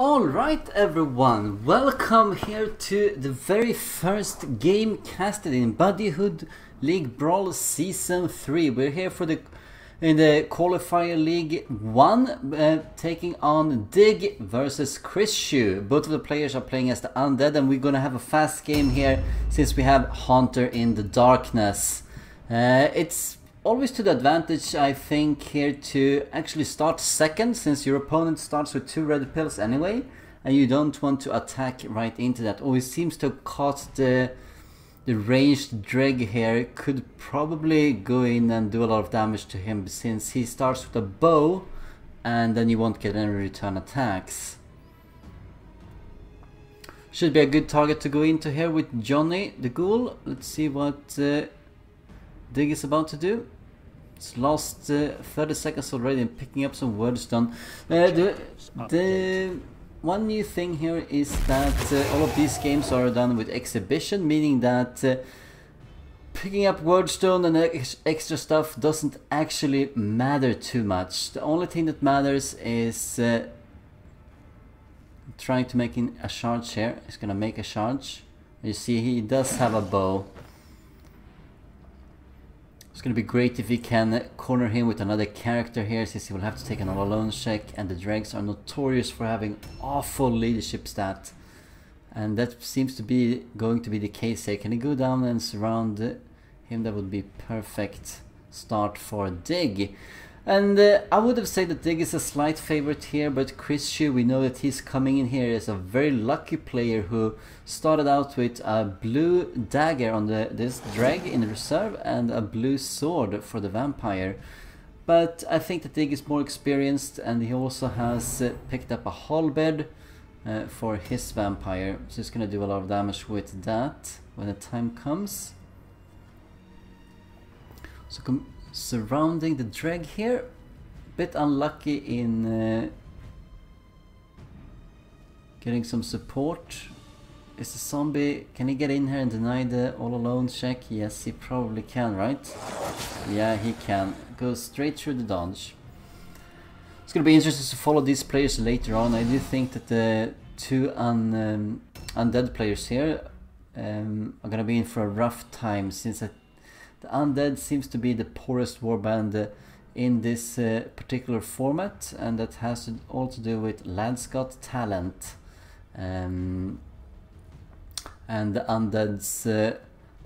Alright everyone, welcome here to the very first game casted in Buddyhood League Brawl Season 3. We're here for in the Qualifier League 1, taking on Dig versus KrissCHu. Both of the players are playing as the Undead, and we're gonna have a fast game here since we have Haunter in the Darkness. It's always to the advantage, I think, here to actually start second, since your opponent starts with 2 red pills anyway, and you don't want to attack right into that. Always seems to cost the ranged Dreg here. Could probably go in and do a lot of damage to him, since he starts with a bow, and then you won't get any return attacks. Should be a good target to go into here with Johnny the Ghoul. Let's see what Dig is about to do. It's lost 30 seconds already and picking up some words done. The one new thing here is that all of these games are done with exhibition, meaning that picking up wordstone and extra stuff doesn't actually matter too much. The only thing that matters is trying to make a charge here. He's gonna make a charge. You see, he does have a bow. It's going to be great if we can corner him with another character here, since he will have to take an all alone check, and the Dregs are notorious for having awful leadership stat. And that seems to be going to be the case here. Can he go down and surround him? That would be perfect start for Dig. And I would have said that Dig is a slight favorite here, but KrissCHu, we know that he's coming in here as a very lucky player who started out with a blue dagger on this Dreg in reserve and a blue sword for the vampire. But I think that Dig is more experienced, and he also has picked up a halberd for his vampire, so he's going to do a lot of damage with that when the time comes. So surrounding the Dreg here, bit unlucky in getting some support. Is the zombie, can he get in here and deny the all alone check? Yes, he probably can, right? Yeah, he can. Goes straight through the dodge. It's gonna be interesting to follow these players later on. I do think that the 2 undead players here are gonna be in for a rough time, since the Undead seems to be the poorest warband in this particular format, and that has all to do with Lads Got Talent and the Undead's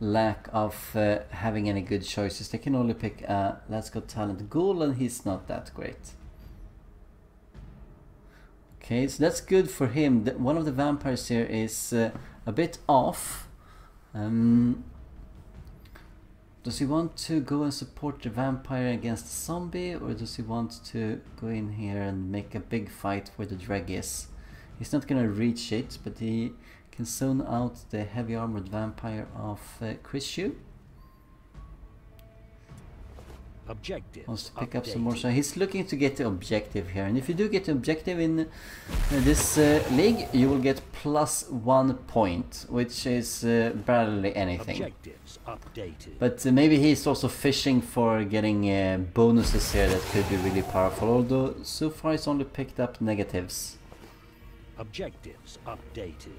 lack of having any good choices. They can only pick a Lads Got Talent Ghoul, and he's not that great. Okay, so that's good for him. One of the vampires here is a bit off. Does he want to go and support the vampire against the zombie, or does he want to go in here and make a big fight where the Dreg is? He's not gonna reach it, but he can zone out the heavy armored vampire of KrissCHu. Objective. Wants to pick up some more, so he's looking to get the objective here. And if you do get the objective in this league, you will get +1 point, which is barely anything. Objectives updated. But maybe he's also fishing for getting bonuses here that could be really powerful, although so far he's only picked up negatives. Objectives updated.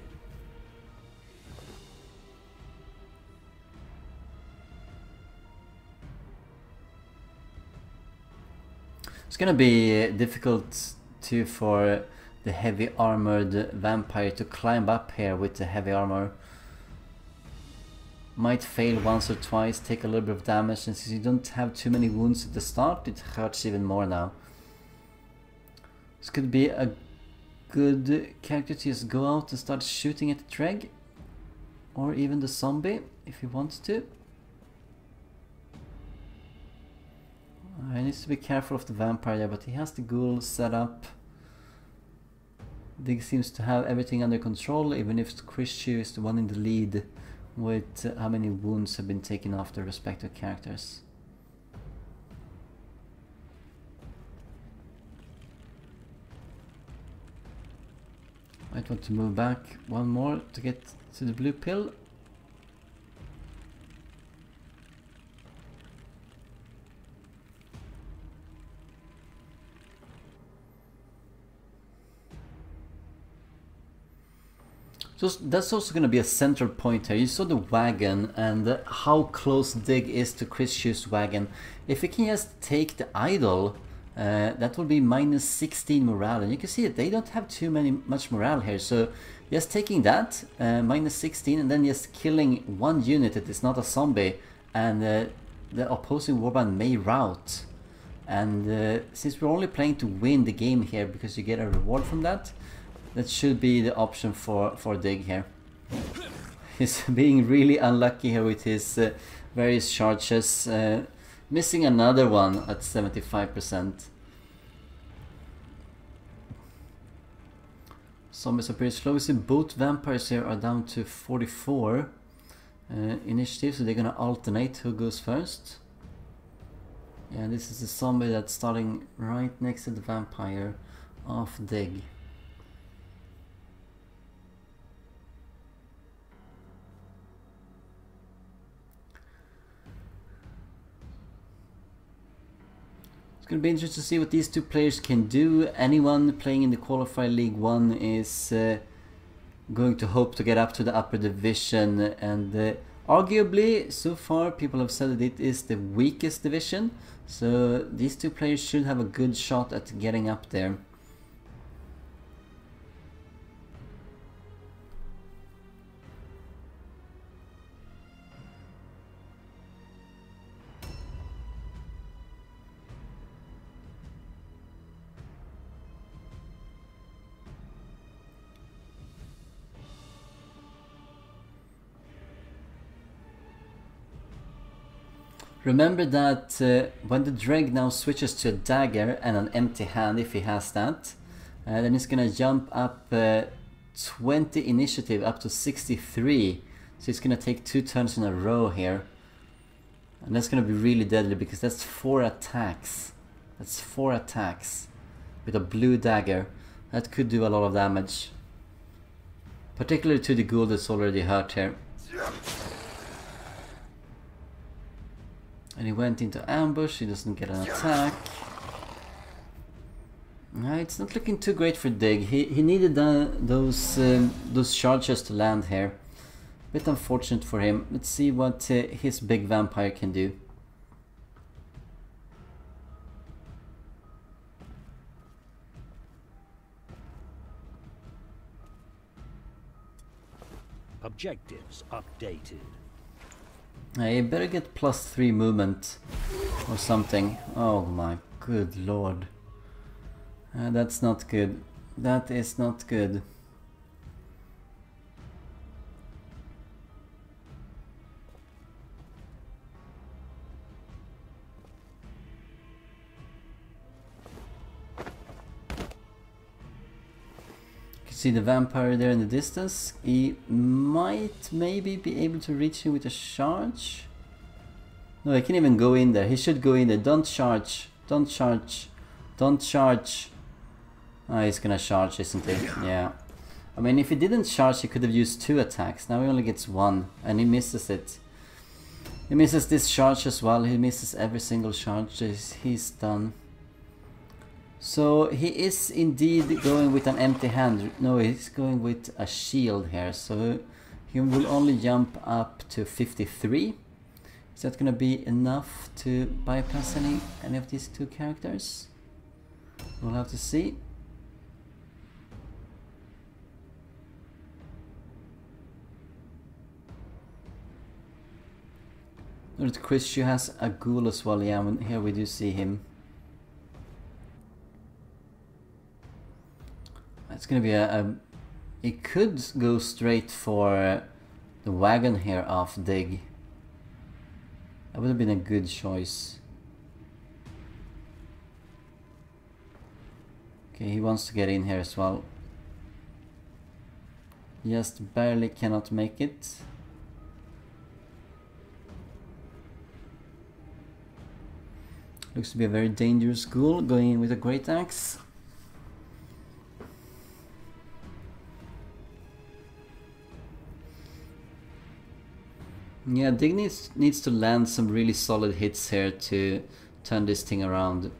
It's gonna be difficult too for the heavy armored vampire to climb up here with the heavy armor. Might fail once or twice, take a little bit of damage, and since you don't have too many wounds at the start, it hurts even more now. This could be a good character to just go out and start shooting at the Dreg, or even the zombie if he wants to. He needs to be careful of the vampire there, but he has the ghoul set up. Dig seems to have everything under control, even if KrissCHu is the one in the lead with how many wounds have been taken off their respective characters. Might want to move back one more to get to the blue pill. So that's also going to be a central point here. You saw the wagon and how close Dig is to KrissCHU's wagon. If we can just take the idol, that will be minus 16 morale. And you can see that they don't have much morale here. So just taking that, minus 16, and then just killing one unit that is not a zombie. And the opposing warband may rout. And since we're only playing to win the game here because you get a reward from that, that should be the option for Dig here. He's being really unlucky here with his various charges. Missing another one at 75%. Zombies appear slow. We see both vampires here are down to 44 initiative, so they're gonna alternate who goes first. Yeah, this is a zombie that's starting right next to the vampire of Dig. It's going to be interesting to see what these two players can do. Anyone playing in the Qualifier League 1 is going to hope to get up to the upper division, and arguably so far people have said that it is the weakest division, so these two players should have a good shot at getting up there. Remember that when the Dreg now switches to a dagger and an empty hand, if he has that, then he's gonna jump up 20 initiative up to 63. So he's gonna take 2 turns in a row here. And that's gonna be really deadly because that's 4 attacks. That's 4 attacks with a blue dagger. That could do a lot of damage. Particularly to the ghoul that's already hurt here. And he went into ambush, he doesn't get an attack. It's not looking too great for Dig. He needed those charges to land here. Bit unfortunate for him. Let's see what his big vampire can do. Objectives updated. You better get +3 movement or something. Oh my good lord. That's not good. That is not good. See the vampire there in the distance. He might maybe be able to reach him with a charge. No, he can't even go in there. He should go in there. Don't charge. Don't charge. Don't charge. Oh, he's gonna charge, isn't he? Yeah. I mean, if he didn't charge, he could have used 2 attacks. Now he only gets 1, and he misses it. He misses this charge as well. He misses every single charge. He's done. So he is indeed going with an empty hand. No, he's going with a shield here. So he will only jump up to 53. Is that gonna be enough to bypass any of these 2 characters? We'll have to see. Note KrissCHU has a ghoul as well. Yeah, here we do see him. It's gonna be it could go straight for the wagon here off Dig. That would have been a good choice. Okay, he wants to get in here as well. Just barely cannot make it. Looks to be a very dangerous ghoul going in with a great axe. Yeah, Dig needs to land some really solid hits here to turn this thing around.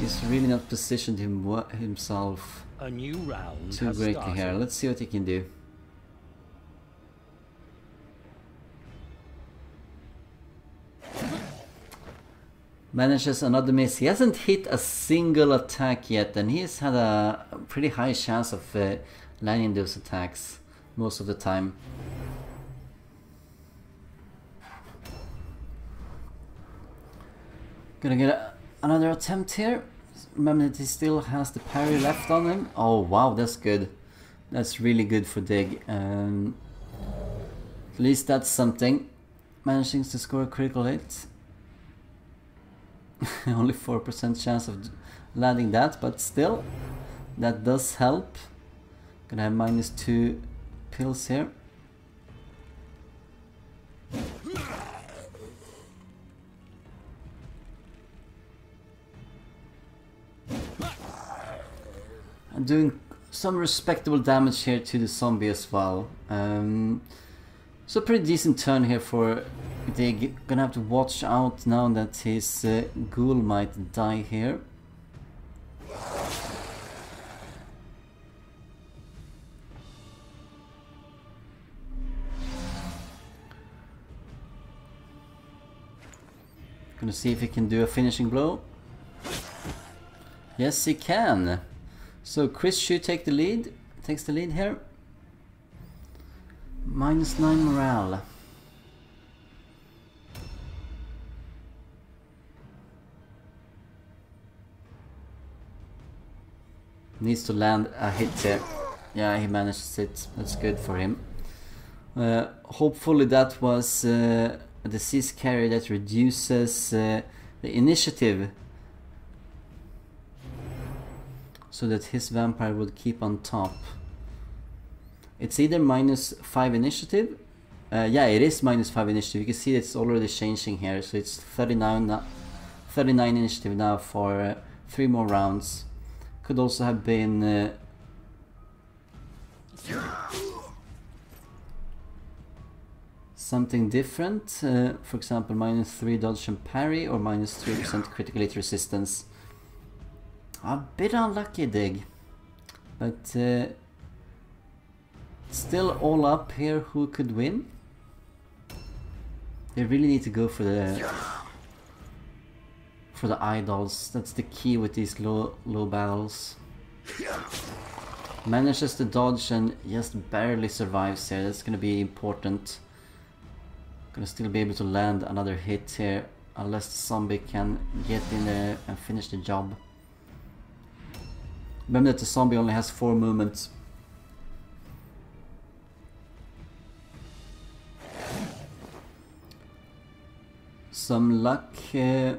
He's really not positioned himself A new round too has greatly started. here. Let's see what he can do. Manages another miss. He hasn't hit a single attack yet, and he's had a pretty high chance of landing those attacks most of the time. Gonna get another attempt here. Remember that he still has the parry left on him. Oh wow, that's good. That's really good for Dig. At least that's something. Managing to score a critical hit. Only 4% chance of landing that, but still, that does help. Gonna have -2 pills here. I'm doing some respectable damage here to the zombie as well. So pretty decent turn here for Dig. Gonna have to watch out now that his ghoul might die here. Gonna see if he can do a finishing blow. Yes, he can. So KrissCHu takes the lead here. -9 morale. Needs to land a hit here. Yeah, he manages it. That's good for him. Hopefully that was a disease carrier that reduces the initiative, so that his vampire would keep on top. It's either -5 initiative. Yeah, it is -5 initiative. You can see it's already changing here. So it's 39 initiative now for 3 more rounds. Could also have been something different. For example, -3 dodge and parry, or -3% critical hit resistance. A bit unlucky, Dig, but still all up here. Who could win? They really need to go for the idols. That's the key with these low battles. Manages to dodge and just barely survives here. That's gonna be important. Gonna still be able to land another hit here, unless the zombie can get in there and finish the job. Remember that the zombie only has 4 movements. Some luck here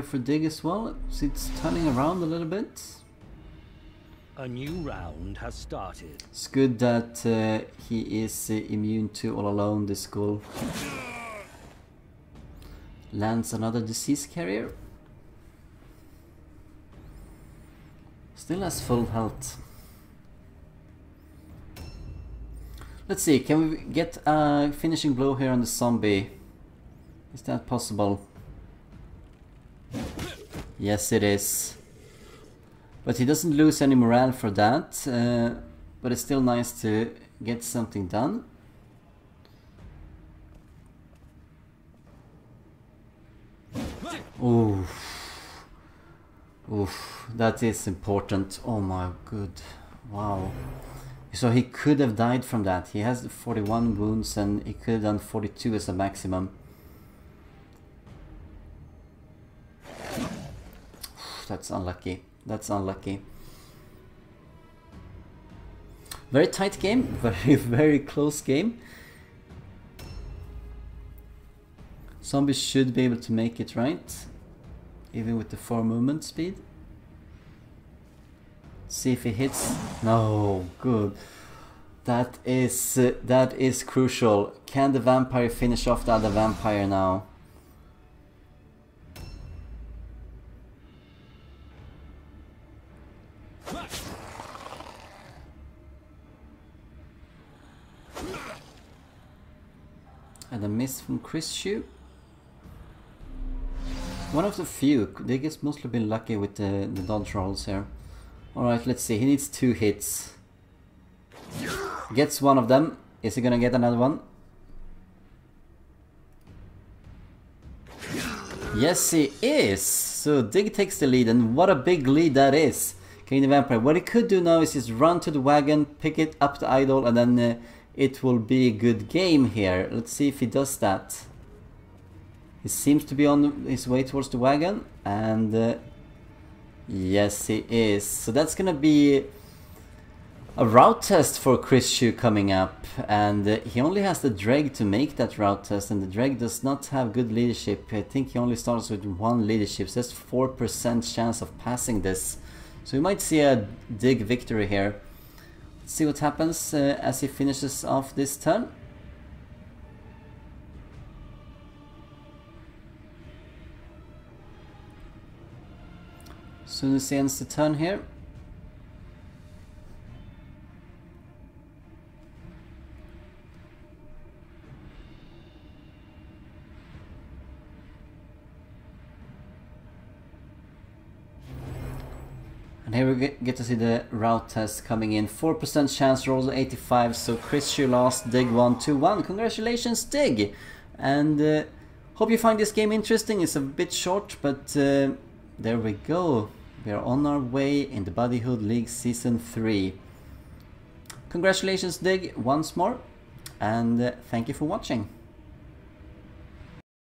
for Dig as well. So it's turning around a little bit. A new round has started. It's good that he is immune to all alone, this ghoul. Lands another disease carrier. Still has full health. Let's see, can we get a finishing blow here on the zombie? Is that possible? Yes, it is. But he doesn't lose any morale for that. But it's still nice to get something done. Oof. Oof, that is important. Oh my good. Wow. So he could have died from that. He has 41 wounds and he could have done 42 as a maximum. That's unlucky. That's unlucky. Very tight game. Very close game. Zombies should be able to make it, right? Even with the 4 movement speed. See if he hits. No, good. That is crucial. Can the vampire finish off the other vampire now? And a miss from KrissCHu. One of the few. They guess mostly been lucky with the dodge rolls here. Alright, let's see. He needs 2 hits. Gets one of them. Is he gonna get another one? Yes, he is! So Dig takes the lead, and what a big lead that is! King the Vampire. What he could do now is just run to the wagon, pick it up the idol, and then it will be a good game here. Let's see if he does that. He seems to be on his way towards the wagon, and yes, he is. So that's gonna be a route test for KrissCHu coming up, and he only has the Dreg to make that route test, and the Dreg does not have good leadership. I think he only starts with 1 leadership, so that's 4% chance of passing this. So we might see a Dig victory here. Let's see what happens as he finishes off this turn. Soon as he ends the turn here. And here we get to see the route test coming in. 4% chance, rolls 85, so KrissCHu lost, Dig won 2-1. Congratulations, Dig! And hope you find this game interesting. It's a bit short, but there we go. We are on our way in the Bodyhood League Season 3. Congratulations, Dig, once more, and thank you for watching.